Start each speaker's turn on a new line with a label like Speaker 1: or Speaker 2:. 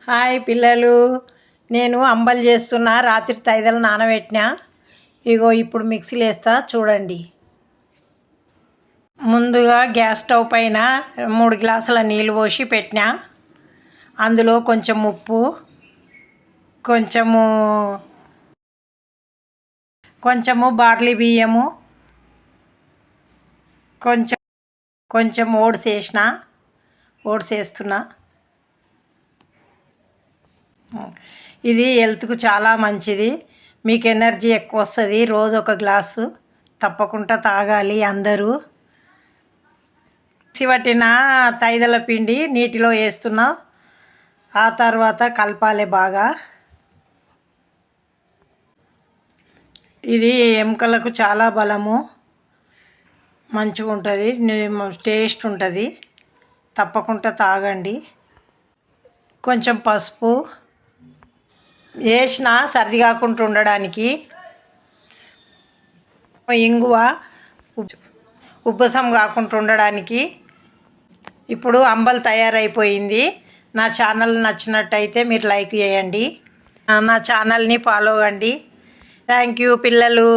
Speaker 1: Hi పిల్లలు, నేను అంబలి చేస్తున్నా. రాత్రి తైదలు నానబెట్టినా. ఇగో ఇప్పుడు మిక్సీలో వేస్తా చూడండి. ముందుగా గ్యాస్ స్టవ్ పైన 3 గ్లాసుల నీళ్ళు పోసి పెట్టినా. అందులో కొంచెం ఉప్పు, కొంచెము బార్లీ బియ్యము, కొంచెం ఓట్స్ వేసిన. ఓట్స్ వేస్తున్నా. ఇది హెల్త్కు చాలా మంచిది. మీకు ఎనర్జీ ఎక్కువ వస్తుంది. రోజు ఒక గ్లాసు తప్పకుండా తాగాలి అందరూ. పట్టిన తైదల పిండి నీటిలో వేస్తున్నా. ఆ తర్వాత కలపాలి బాగా. ఇది ఎముకలకు చాలా బలము, మంచిగా ఉంటుంది, టేస్ట్ ఉంటుంది. తప్పకుండా తాగండి. కొంచెం పసుపు వేసిన సర్ది కాకుండా ఉండడానికి. ఇంగువ ఉబ్బసం కాకుండా ఉండడానికి. ఇప్పుడు అంబలి తయారైపోయింది. నా ఛానల్ నచ్చినట్టయితే మీరు లైక్ చేయండి. నా ఛానల్ని ఫాలో అవ్వండి. థ్యాంక్ యూ పిల్లలు.